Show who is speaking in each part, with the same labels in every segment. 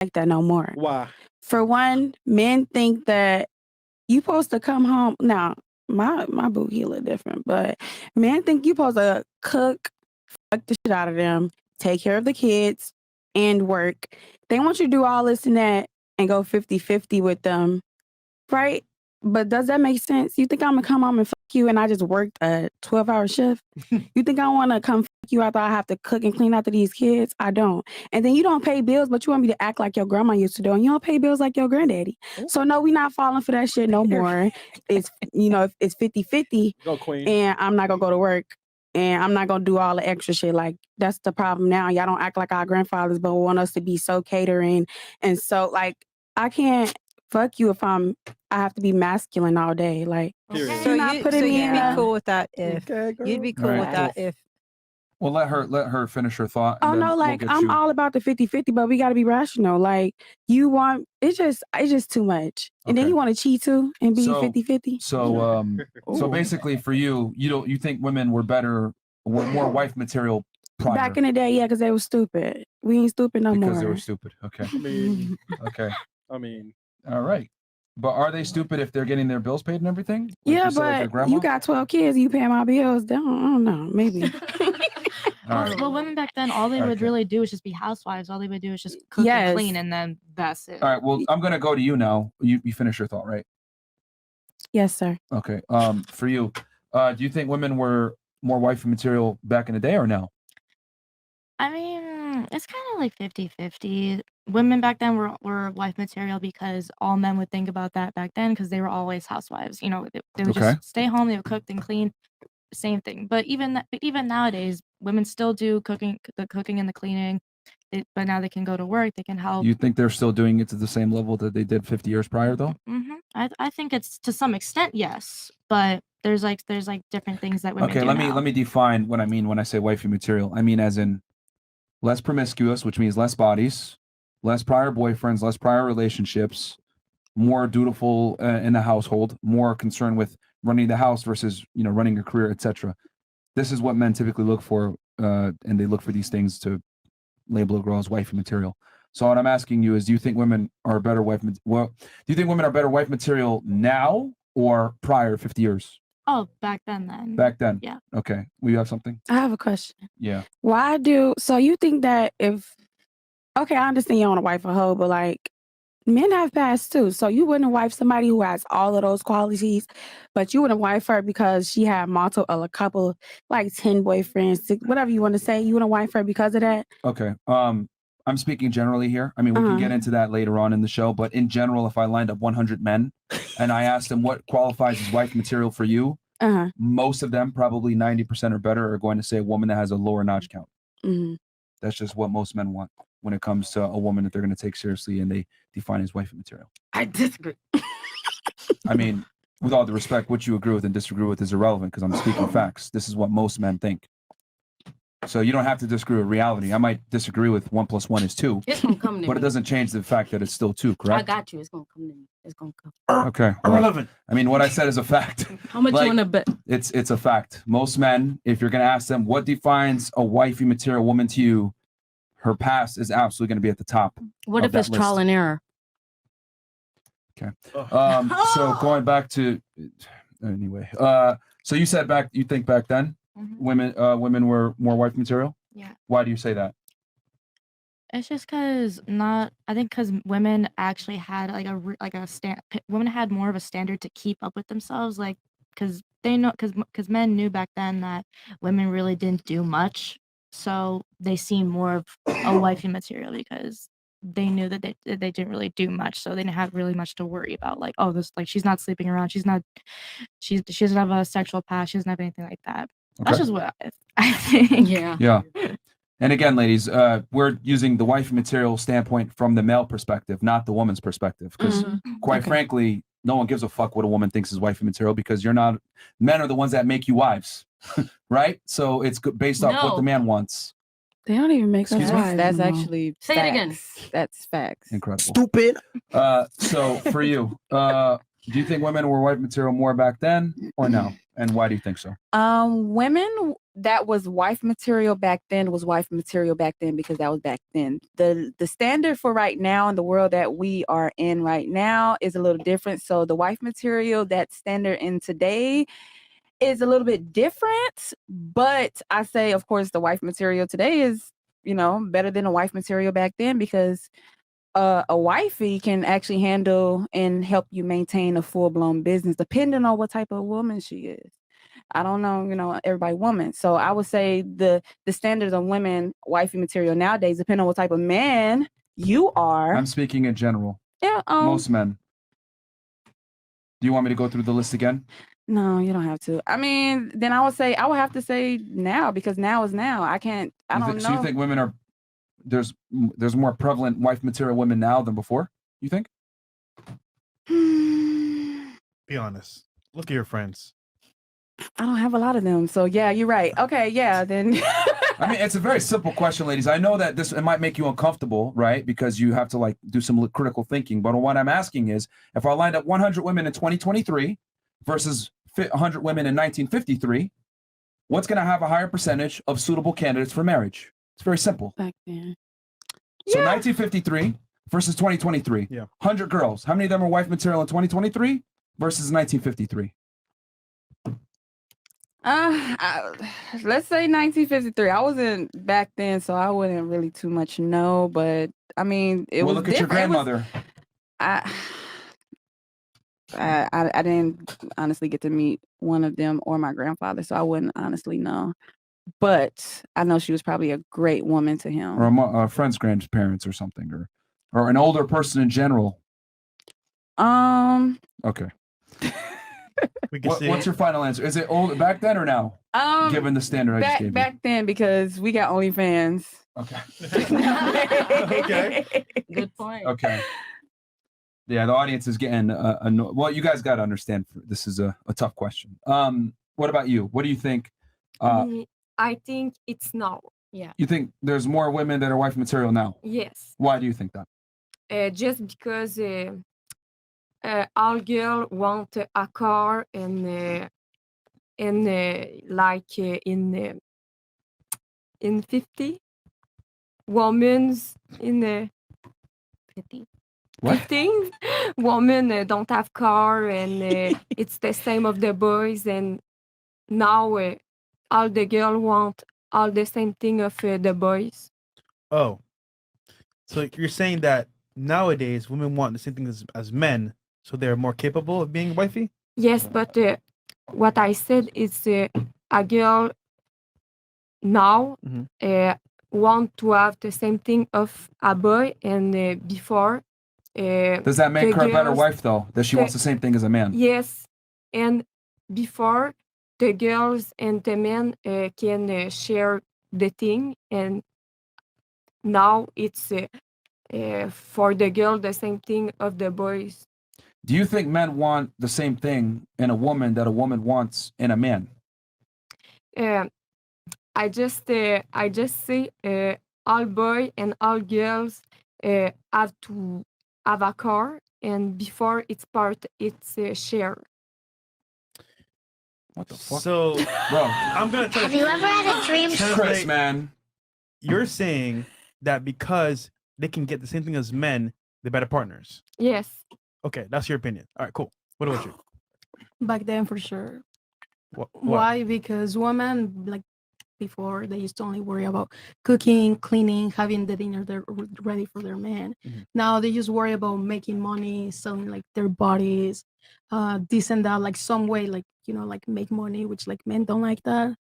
Speaker 1: like that no more.
Speaker 2: Why?
Speaker 1: For one, men think that you supposed to come home. Now, my boo, he a little different, but men think you supposed to cook, fuck the shit out of them, take care of the kids, and work. They want you to do all this and that and go 50-50 with them, right? But does that make sense? You think I'm gonna come home and fuck you and I just worked a 12-hour shift? You think I wanna come fuck you after I have to cook and clean after these kids? I don't. And then you don't pay bills, but you want me to act like your grandma used to do, and you don't pay bills like your granddaddy. So no, we not falling for that shit no more. It's, it's 50-50
Speaker 2: Go, Queen.
Speaker 1: and I'm not gonna go to work. And I'm not gonna do all the extra shit. Like, that's the problem now. Y'all don't act like our grandfathers, but want us to be so catering. And so, like, I can't fuck you if I have to be masculine all day. Like,
Speaker 2: Period.
Speaker 3: So
Speaker 1: not
Speaker 3: you'd
Speaker 1: putting me in
Speaker 3: be
Speaker 1: a-
Speaker 3: cool with that if
Speaker 2: Okay, girl.
Speaker 3: you'd be cool with that if
Speaker 4: Well, let her finish her thought. And
Speaker 1: Oh
Speaker 4: then
Speaker 1: no,
Speaker 4: we'll
Speaker 1: like,
Speaker 4: get
Speaker 1: I'm
Speaker 4: you.
Speaker 1: all about the 50-50, but we gotta be rational. Like, it's just too much. And then
Speaker 4: Okay.
Speaker 1: you want to cheat too and be
Speaker 4: So-
Speaker 1: 50-50?
Speaker 4: So basically, for you, you think women were more wife material prior
Speaker 1: Back in the day, yeah, because they were stupid. We ain't stupid no
Speaker 4: because
Speaker 1: more.
Speaker 4: they were stupid. Okay.
Speaker 2: I mean,
Speaker 4: Okay.
Speaker 2: I
Speaker 4: All right. But are they stupid if they're getting their bills paid and everything? Like
Speaker 1: Yeah,
Speaker 4: you said, like your
Speaker 1: but
Speaker 4: grandma?
Speaker 1: you got 12 kids, you paying my bills. I don't know, maybe.
Speaker 4: All right.
Speaker 5: Well, women back then, all they would
Speaker 4: Okay.
Speaker 5: really do is just be housewives. All they would do is just cook
Speaker 1: Yes.
Speaker 5: and clean, and then that's it.
Speaker 4: All right. Well, I'm gonna go to you now. You finish your thought, right?
Speaker 1: Yes, sir.
Speaker 4: Okay. For you, do you think women were more wife material back in the day or now?
Speaker 5: I mean, it's kind of like 50-50. Women back then were wife material because all men would think about that back then because they were always housewives. They would
Speaker 4: Okay.
Speaker 5: just stay home, they would cook and clean, same thing. But even nowadays, women still do the cooking and the cleaning. But now they can go to work, they can help.
Speaker 4: You think they're still doing it to the same level that they did 50 years prior, though?
Speaker 5: I think it's to some extent, yes. But there's like different things that women
Speaker 4: Okay,
Speaker 5: do
Speaker 4: let
Speaker 5: now.
Speaker 4: me define what I mean when I say wifey material. I mean as in less promiscuous, which means less bodies, less prior boyfriends, less prior relationships, more dutiful in the household, more concerned with running the house versus running a career, etc. This is what men typically look for, and they look for these things to label a girl as wifey material. So what I'm asking you is, do you think women are better wife? Well, do you think women are better wife material now or prior 50 years?
Speaker 5: Oh, back then.
Speaker 4: Back then.
Speaker 5: Yeah.
Speaker 4: Okay. We have something.
Speaker 1: I have a question.
Speaker 4: Yeah.
Speaker 1: So you think that okay, I understand you don't want to wife a hoe, but like, men have past too. So you wouldn't wife somebody who has all of those qualities, but you wouldn't wife her because she had a couple, like 10 boyfriends, whatever you want to say. You wouldn't wife her because of that?
Speaker 4: Okay. I'm speaking generally here. I mean, we can get into that later on in the show, but in general, if I lined up 100 men and I asked them what qualifies as wife material for you, most of them, probably 90% or better, are going to say a woman that has a lower notch count. That's just what most men want when it comes to a woman that they're going to take seriously and they define as wife material.
Speaker 1: I disagree.
Speaker 4: I mean, with all the respect, what you agree with and disagree with is irrelevant because I'm speaking facts. This is what most men think. So you don't have to disagree with reality. I might disagree with 1 + 1 is 2.
Speaker 6: It's gonna come to
Speaker 4: but it
Speaker 6: me.
Speaker 4: doesn't change the fact that it's still 2, correct?
Speaker 6: I got you. It's gonna come to me. It's gonna come.
Speaker 4: Okay. Well,
Speaker 2: Irrelevant.
Speaker 4: I mean, what I said is a fact.
Speaker 6: How much you wanna bet?
Speaker 4: It's a fact. Most men, if you're going to ask them what defines a wifey material woman to you, her past is absolutely going to be at the top.
Speaker 6: What
Speaker 4: of
Speaker 6: if it's
Speaker 4: that
Speaker 6: trial
Speaker 4: list.
Speaker 6: and error?
Speaker 4: Okay. So going back to anyway. So you said you think back then women were more wife material?
Speaker 5: Yeah.
Speaker 4: Why do you say that?
Speaker 5: It's just because women actually had women had more of a standard to keep up with themselves, like because men knew back then that women really didn't do much, so they seemed more of a wifey material because they knew that they didn't really do much, so they didn't have really much to worry about. Like, oh, this, like, she's not sleeping around, she doesn't have a sexual past, she doesn't have anything like that. That's just what I think.
Speaker 4: Yeah. And again, ladies, we're using the wife material standpoint from the male perspective, not the woman's perspective. Because quite frankly, no one gives a fuck what a woman thinks is wifey material because men are the ones that make you wives, right? So it's based off what the man wants.
Speaker 1: They don't even make us wives.
Speaker 3: That's actually
Speaker 6: Say it again.
Speaker 3: That's facts.
Speaker 4: Incredible.
Speaker 2: Stupid.
Speaker 4: So for you, Do you think women were wife material more back then or now? And why do you think so?
Speaker 1: Women that was wife material back then was wife material back then because that was back then. The standard for right now in the world that we are in right now is a little different. So the wife material, that standard in today is a little bit different. But I say, of course, the wife material today is, better than a wife material back then because a wifey can actually handle and help you maintain a full-blown business depending on what type of woman she is. I don't know, everybody woman. So I would say the standards of women wifey material nowadays depend on what type of man you are.
Speaker 4: I'm speaking in general.
Speaker 1: Yeah.
Speaker 4: Most men. Do you want me to go through the list again?
Speaker 1: No, you don't have to. I mean, then I would have to say now because now is now. I don't know.
Speaker 4: So you think women are there's more prevalent wife material women now than before? You think?
Speaker 2: Be honest. Look at your friends.
Speaker 1: I don't have a lot of them. So yeah, you're right. Okay, yeah, then
Speaker 4: I mean, it's a very simple question, ladies. I know that it might make you uncomfortable, right? Because you have to do some critical thinking. But what I'm asking is, if I lined up 100 women in 2023 versus 100 women in 1953, what's going to have a higher percentage of suitable candidates for marriage? It's very simple.
Speaker 1: back then.
Speaker 4: So 1953 versus 2023.
Speaker 2: Yeah.
Speaker 4: 100 girls. How many of them are wife material in 2023 versus 1953?
Speaker 1: Let's say 1953. I wasn't back then, so I wouldn't really too much know. But I mean, it was.
Speaker 4: Look at your
Speaker 1: different.
Speaker 4: grandmother.
Speaker 1: I didn't honestly get to meet one of them or my grandfather, so I wouldn't honestly know. But I know she was probably a great woman to him.
Speaker 4: Or a friend's grandparents or something, or an older person in general. Okay. What's your final answer? Is it old back then or now? Given the standard I just gave you.
Speaker 1: Back then because we got OnlyFans.
Speaker 4: Okay.
Speaker 2: Okay.
Speaker 6: Good point.
Speaker 4: Okay. Yeah, the audience is getting annoyed. Well, you guys got to understand. This is a tough question. What about you? What do you think?
Speaker 7: I think it's now.
Speaker 6: Yeah.
Speaker 4: You think there's more women that are wife material now?
Speaker 7: Yes.
Speaker 4: Why do you think that?
Speaker 7: Just because all girls want a car and like in 50 women in
Speaker 6: 50.
Speaker 4: What?
Speaker 7: 15 women don't have car and it's the same of the boys and now all the girls want all the same thing of the boys.
Speaker 2: Oh. So you're saying that nowadays women want the same thing as men, so they're more capable of being wifey?
Speaker 7: Yes, but what I said is a girl now want to have the same thing of a boy and before.
Speaker 4: Does that make her a better wife, though? That she wants the same thing as a man?
Speaker 7: Yes, and before the girls and the men can share the thing, and now it's for the girl the same thing of the boys.
Speaker 4: Do you think men want the same thing in a woman that a woman wants in a man?
Speaker 7: I just say all boys and all girls have to have a car, and before it's share.
Speaker 4: What the fuck?
Speaker 2: So,
Speaker 4: bro,
Speaker 2: I'm gonna tell
Speaker 8: Have you ever had a dream?
Speaker 4: Chris, man.
Speaker 2: You're saying that because they can get the same thing as men, they're better partners.
Speaker 7: Yes.
Speaker 2: Okay, that's your opinion. All right, cool. What about you?
Speaker 3: Back then, for sure.
Speaker 2: What?
Speaker 3: Why? Because women, like before, they used to only worry about cooking, cleaning, having the dinner there ready for their man.
Speaker 2: Mhm.
Speaker 3: Now they just worry about making money, selling like their bodies, this and that, like some way, like like make money, which like men don't like that.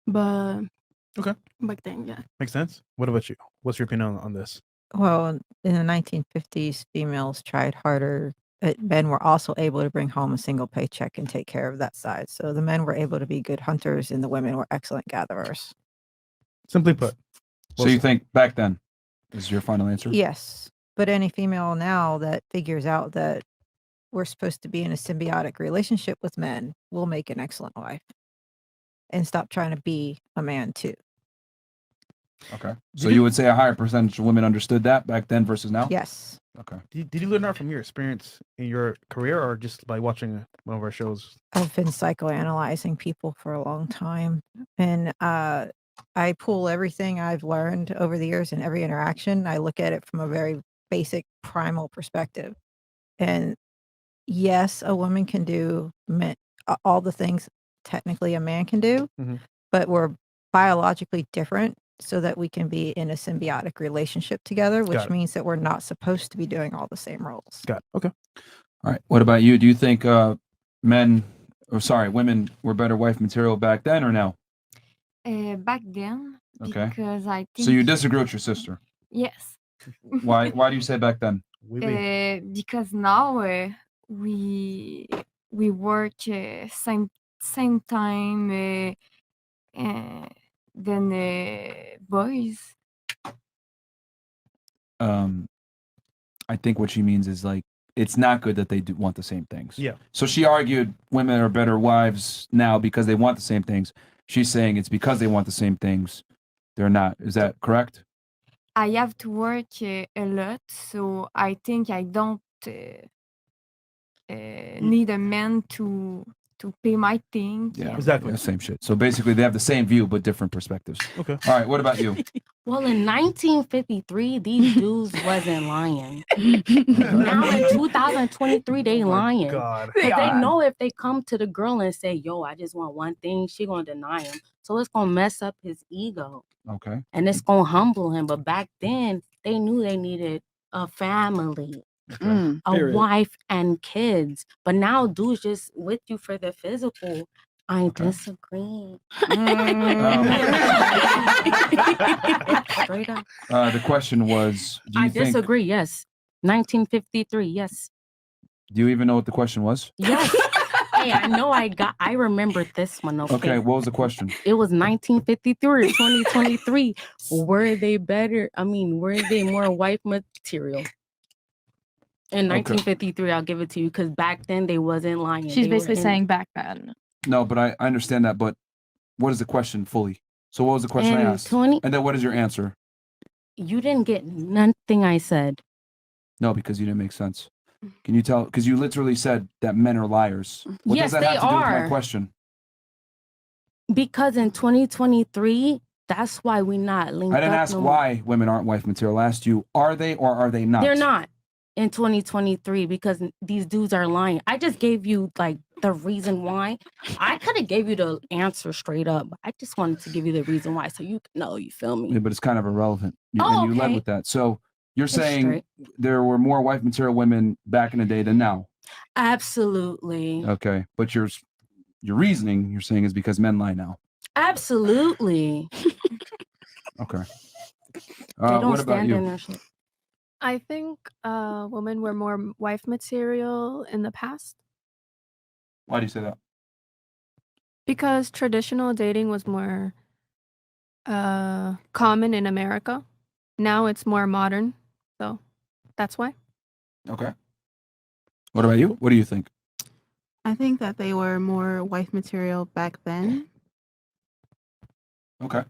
Speaker 3: But
Speaker 2: Okay,
Speaker 3: back then, yeah.
Speaker 2: makes sense. What about you? What's your opinion on this?
Speaker 9: Well, in the 1950s, females tried harder. Men were also able to bring home a single paycheck and take care of that side. So the men were able to be good hunters and the women were excellent gatherers.
Speaker 2: Simply put.
Speaker 4: So you think back then is your final answer?
Speaker 9: Yes. But any female now that figures out that we're supposed to be in a symbiotic relationship with men will make an excellent wife and stop trying to be a man too.
Speaker 4: Okay. So you would say a higher percentage of women understood that back then versus now?
Speaker 9: Yes.
Speaker 4: Okay.
Speaker 2: Did you learn that from your experience in your career, or just by watching one of our shows?
Speaker 9: I've been psychoanalyzing people for a long time, and I pull everything I've learned over the years in every interaction. I look at it from a very basic, primal perspective. And yes, a woman can do all the things technically a man can do,
Speaker 2: Mhm.
Speaker 9: but we're biologically different so that we can be in a symbiotic relationship together, which
Speaker 2: Got it.
Speaker 9: means that we're not supposed to be doing all the same roles.
Speaker 2: Got it. Okay.
Speaker 4: All right. What about you? Do you think women were better wife material back then or now?
Speaker 7: Back then,
Speaker 4: Okay.
Speaker 7: because I think
Speaker 4: So you disagree with your sister.
Speaker 7: yes.
Speaker 4: Why do you say back then?
Speaker 7: Because now we work same time than boys.
Speaker 4: I think what she means is like it's not good that they do want the same things.
Speaker 2: Yeah.
Speaker 4: So she argued women are better wives now because they want the same things. She's saying it's because they want the same things. They're not. Is that correct?
Speaker 7: I have to work a lot, so I think I don't need a man to pay my thing.
Speaker 4: Yeah.
Speaker 2: Exactly.
Speaker 4: Yeah, same shit. So basically they have the same view but different perspectives.
Speaker 2: Okay.
Speaker 4: All right. What about you?
Speaker 6: Well, in 1953, these dudes wasn't lying. Now in 2023, they lying.
Speaker 2: God.
Speaker 6: Because they know if they come to the girl and say, yo, I just want one thing, she gonna deny him. So it's gonna mess up his ego.
Speaker 4: Okay.
Speaker 6: And it's gonna humble him. But back then, they knew they needed a family, a wife and kids. But now dudes just with you for the physical. I disagree. Straight up.
Speaker 4: The question was, do you
Speaker 6: I
Speaker 4: think,
Speaker 6: disagree, yes. 1953, yes.
Speaker 4: do you even know what the question was?
Speaker 6: Yes. Hey, I remembered this one.
Speaker 4: Okay, what was the question?
Speaker 6: It was 1953 or 2023. Were they better? I mean, were they more wife material? In 1953, I'll give it to you because back then they wasn't lying.
Speaker 5: She's
Speaker 6: They were
Speaker 5: basically saying back then.
Speaker 4: No, but I understand that, but what is the question fully? So what was the question I
Speaker 6: in
Speaker 4: asked?
Speaker 6: 20
Speaker 4: And then what is your answer?
Speaker 6: You didn't get nothing I said.
Speaker 4: No, because you didn't make sense. Can you tell? Because you literally said that men are liars. What
Speaker 6: Yes,
Speaker 4: does that
Speaker 6: they
Speaker 4: have to do with my
Speaker 6: are.
Speaker 4: question?
Speaker 6: Because in 2023, that's why we not linked
Speaker 4: I
Speaker 6: up.
Speaker 4: didn't ask
Speaker 6: no more.
Speaker 4: why women aren't wife material. I asked you, are they or are they not?
Speaker 6: They're not in 2023 because these dudes are lying. I just gave you like the reason why. I could have gave you the answer straight up. But I just wanted to give you the reason why so you can know. You feel me?
Speaker 4: Yeah, but it's kind of irrelevant.
Speaker 6: Oh,
Speaker 4: And you led
Speaker 6: okay.
Speaker 4: with that. So you're
Speaker 6: It's
Speaker 4: saying
Speaker 6: straight.
Speaker 4: there were more wife material women back in the day than now.
Speaker 6: Absolutely.
Speaker 4: Okay, but your reasoning you're saying is because men lie now.
Speaker 6: Absolutely.
Speaker 4: Okay.
Speaker 6: They don't
Speaker 4: what about
Speaker 6: stand in
Speaker 4: you?
Speaker 6: their shit.
Speaker 3: I think women were more wife material in the past
Speaker 4: Why do you say that?
Speaker 3: because traditional dating was more common in America. Now it's more modern, so that's why.
Speaker 4: Okay. What about you? What do you think?
Speaker 1: I think that they were more wife material back then.
Speaker 4: Okay.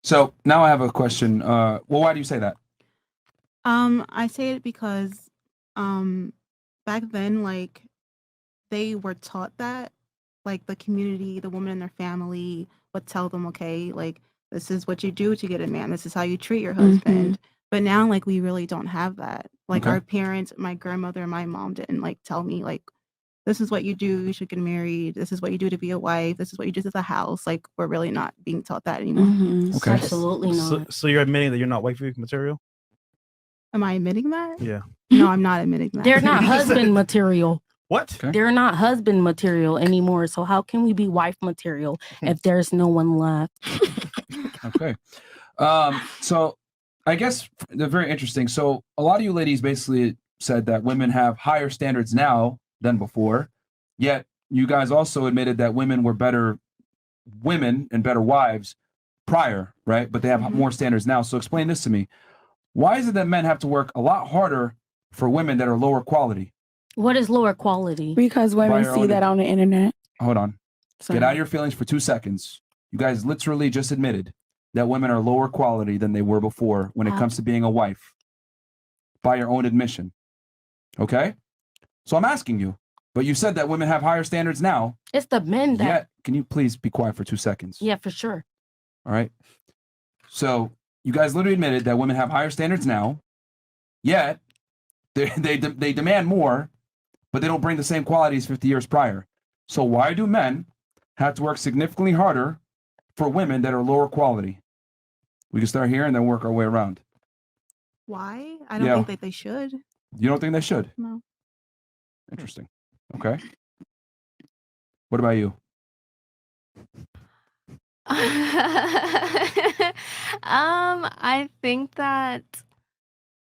Speaker 4: So now I have a question. Well, why do you say that?
Speaker 1: I say it because back then, like, they were taught that, like, the community, the woman and their family would tell them, okay, like, this is what you do to get a man. This is how you treat your husband. But now, like, we really don't have that. Like,
Speaker 4: Okay.
Speaker 1: our parents, my grandmother and my mom didn't, like, tell me, like, this is what you do. You should get married. This is what you do to be a wife. This is what you do to the house. Like, we're really not being taught that anymore.
Speaker 4: Okay.
Speaker 6: Absolutely not.
Speaker 2: So you're admitting that you're not wifey material?
Speaker 1: Am I admitting that?
Speaker 2: Yeah.
Speaker 1: No, I'm not admitting that.
Speaker 6: They're not husband material.
Speaker 2: What?
Speaker 4: Okay.
Speaker 6: They're not husband material anymore. So how can we be wife material if there's no one left?
Speaker 4: Okay. So I guess they're very interesting. So a lot of you ladies basically said that women have higher standards now than before, yet you guys also admitted that women were better women and better wives prior, right? But they have more standards now. So explain this to me. Why is it that men have to work a lot harder for women that are lower quality?
Speaker 6: What is lower quality?
Speaker 1: Because women
Speaker 4: your
Speaker 1: see
Speaker 4: own-
Speaker 1: that on the internet.
Speaker 4: Hold on.
Speaker 1: So
Speaker 4: Get out of your feelings for 2 seconds. You guys literally just admitted that women are lower quality than they were before when it comes to being a wife, by your own admission. Okay? So I'm asking you, but you said that women have higher standards now.
Speaker 6: It's the men that.
Speaker 4: Yet, can you please be quiet for 2 seconds?
Speaker 6: Yeah, for sure.
Speaker 4: All right. So you guys literally admitted that women have higher standards now, yet they demand more, but they don't bring the same qualities 50 years prior. So why do men have to work significantly harder for women that are lower quality? We can start here and then work our way around.
Speaker 8: Why? I don't think that they should.
Speaker 4: You don't think they should?
Speaker 8: No.
Speaker 4: Interesting. Okay. What about you?
Speaker 7: I think that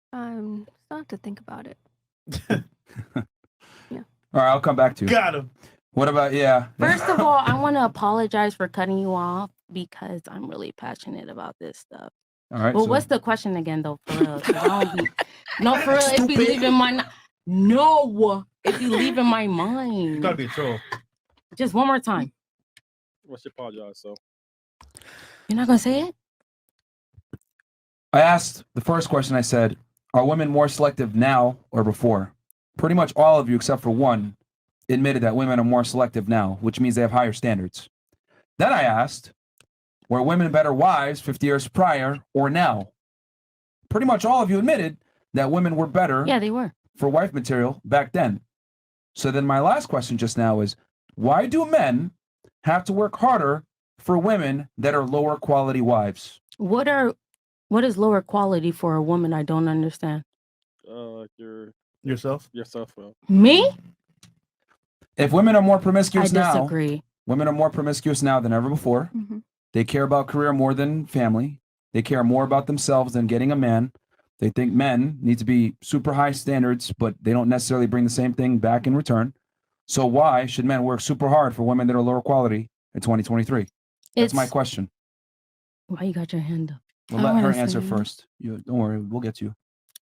Speaker 7: still have to think about it.
Speaker 4: All right, I'll come back to you.
Speaker 2: Got him.
Speaker 4: What about
Speaker 6: First of all, I want to apologize for cutting you off because I'm really passionate about this stuff.
Speaker 4: All right.
Speaker 6: Well,
Speaker 4: so-
Speaker 6: what's the question again, though? For real, 'Cause I don't be, no, for real, if you leave in my no, if you leave in my mind,
Speaker 2: Gotta be a troll.
Speaker 6: just one more time.
Speaker 10: Well, she apologized, so.
Speaker 6: You're not gonna say it?
Speaker 4: I asked the first question. I said, "Are women more selective now or before?" Pretty much all of you, except for one, admitted that women are more selective now, which means they have higher standards. Then I asked, "Were women better wives 50 years prior or now?" Pretty much all of you admitted that women were better.
Speaker 6: Yeah, they were.
Speaker 4: For wife material back then. So then my last question just now is, why do men have to work harder for women that are lower quality wives?
Speaker 6: What is lower quality for a woman? I don't understand.
Speaker 2: Yourself?
Speaker 10: Yourself.
Speaker 6: Me?
Speaker 4: If women are more promiscuous
Speaker 6: I
Speaker 4: now,
Speaker 6: disagree.
Speaker 4: women are more promiscuous now than ever before.
Speaker 8: Mm-hmm.
Speaker 4: They care about career more than family. They care more about themselves than getting a man. They think men need to be super high standards, but they don't necessarily bring the same thing back in return. So why should men work super hard for women that are lower quality in 2023? That's my question.
Speaker 6: Why you got your hand up?
Speaker 4: We'll let her answer first. Don't worry, we'll get to you.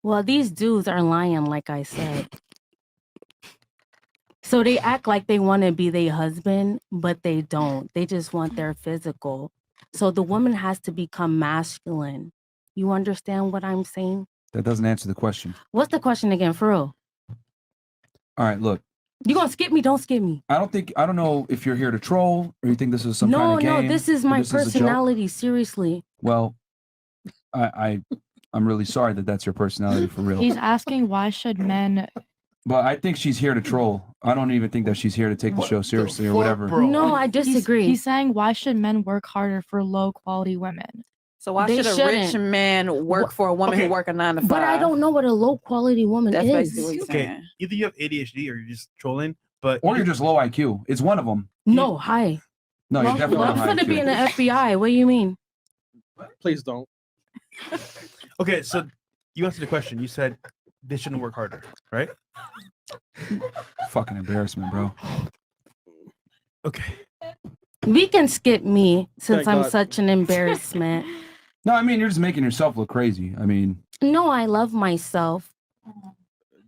Speaker 6: Well, these dudes are lying, like I said. So they act like they want to be their husband, but they don't. They just want their physical. So the woman has to become masculine. You understand what I'm saying?
Speaker 4: That doesn't answer the question.
Speaker 6: What's the question again, for real?
Speaker 4: All right, look.
Speaker 6: You gonna skip me? Don't skip me.
Speaker 4: I don't know if you're here to troll or you think this is some kind of game.
Speaker 6: No, this is my
Speaker 4: or this is a joke.
Speaker 6: personality. Seriously.
Speaker 4: Well, I'm really sorry that that's your personality for real.
Speaker 5: He's asking why should men.
Speaker 4: But I think she's here to troll. I don't even think that she's here to take the show seriously or whatever.
Speaker 6: No, I disagree.
Speaker 5: He's saying why should men work harder for low quality women?
Speaker 9: So why should a rich man work for a woman who work a 9 to 5?
Speaker 6: But I don't know what a low quality woman
Speaker 9: That's
Speaker 6: is.
Speaker 9: basically what he's saying.
Speaker 2: Okay, either you have ADHD or you're just trolling, but
Speaker 4: Or you're just low IQ. It's one of them.
Speaker 6: No, high.
Speaker 4: No, you're definitely
Speaker 6: I'm
Speaker 4: not high
Speaker 6: gonna be
Speaker 4: IQ.
Speaker 6: in the FBI. What do you mean?
Speaker 10: Please don't.
Speaker 2: okay, so you answered the question. You said they shouldn't work harder, right?
Speaker 4: Fucking embarrassment, bro.
Speaker 2: Okay.
Speaker 6: We can skip me since
Speaker 4: Thank
Speaker 6: I'm
Speaker 4: God.
Speaker 6: such an embarrassment.
Speaker 4: No, I mean, you're just making yourself look crazy. I mean,
Speaker 6: No, I love myself.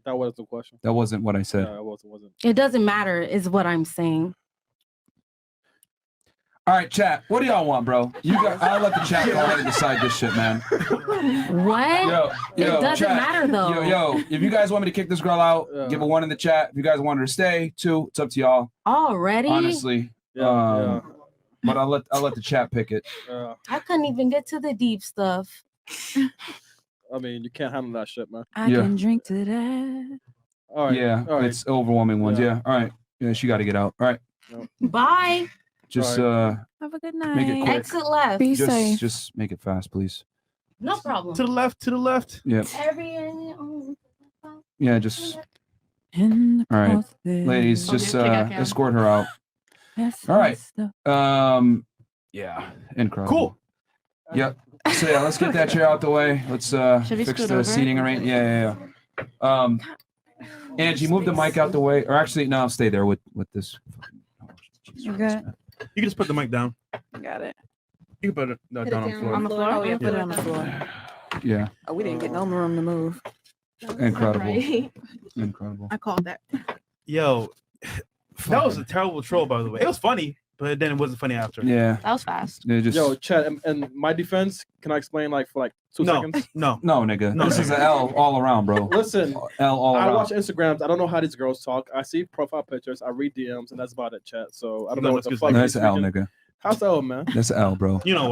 Speaker 10: That wasn't the question.
Speaker 4: that wasn't what I said.
Speaker 10: Yeah, it wasn't.
Speaker 6: It doesn't matter, is what I'm saying.
Speaker 4: All right, chat. What do y'all want, bro? I'll let the chat already decide this shit, man.
Speaker 6: What? It doesn't
Speaker 4: chat.
Speaker 6: matter though.
Speaker 4: Yo, if you guys want me to kick this girl out, give a 1 in the chat. If you guys want her to stay, 2, it's up to y'all.
Speaker 6: Already?
Speaker 4: Honestly. But I'll let the chat pick it.
Speaker 6: I couldn't even get to the deep stuff.
Speaker 10: I mean, you can't handle that shit, man.
Speaker 9: I
Speaker 4: Yeah.
Speaker 9: can drink to that.
Speaker 10: All right.
Speaker 4: Yeah,
Speaker 10: all right.
Speaker 4: it's overwhelming ones.
Speaker 10: Yeah.
Speaker 4: Yeah. All right. Yeah, she got to get out. All right.
Speaker 6: Bye.
Speaker 4: Just
Speaker 9: Have a good night.
Speaker 4: make it quick.
Speaker 6: Exit left.
Speaker 4: Just make it fast, please.
Speaker 6: No problem.
Speaker 2: To the left, to the left.
Speaker 4: Yep.
Speaker 6: Every
Speaker 4: Yeah, just
Speaker 9: In the
Speaker 4: all right.
Speaker 9: cross there.
Speaker 4: Ladies, just escort her out.
Speaker 9: That's
Speaker 4: All right.
Speaker 9: stuff.
Speaker 4: Yeah, incredible.
Speaker 2: Cool.
Speaker 4: Yep. So yeah, let's get that chair out the way. Let's
Speaker 5: Should we
Speaker 4: fix
Speaker 5: scoot
Speaker 4: the
Speaker 5: over?
Speaker 4: seating arrangement. Yeah. Angie, move the mic out the way. Or actually, no, stay there with this.
Speaker 9: You good?
Speaker 2: You can just put the mic down.
Speaker 9: Got it.
Speaker 2: You can put it down on the floor.
Speaker 9: On the floor? Oh, yeah, put it on the floor.
Speaker 4: Yeah.
Speaker 9: Oh, we didn't get no room to move.
Speaker 4: Incredible. Incredible.
Speaker 8: I called that.
Speaker 2: Yo, that was a terrible troll, by the way. It was funny. but then it wasn't funny after.
Speaker 4: Yeah.
Speaker 5: That was fast.
Speaker 4: They just
Speaker 10: Yo, Chad, in my defense, can I explain like for like 2 seconds?
Speaker 2: No.
Speaker 4: no, nigga.
Speaker 2: No,
Speaker 4: This is
Speaker 2: nigga.
Speaker 4: an L all around, bro.
Speaker 10: Listen,
Speaker 4: L all
Speaker 10: I
Speaker 4: around.
Speaker 10: watch Instagrams. I don't know how these girls talk. I see profile pictures. I read DMs, and that's about it, chat. So I don't know what the fuck.
Speaker 4: That's
Speaker 10: he's
Speaker 4: L,
Speaker 10: speaking.
Speaker 4: nigga.
Speaker 10: How's that, man?
Speaker 4: That's L, bro.
Speaker 2: You know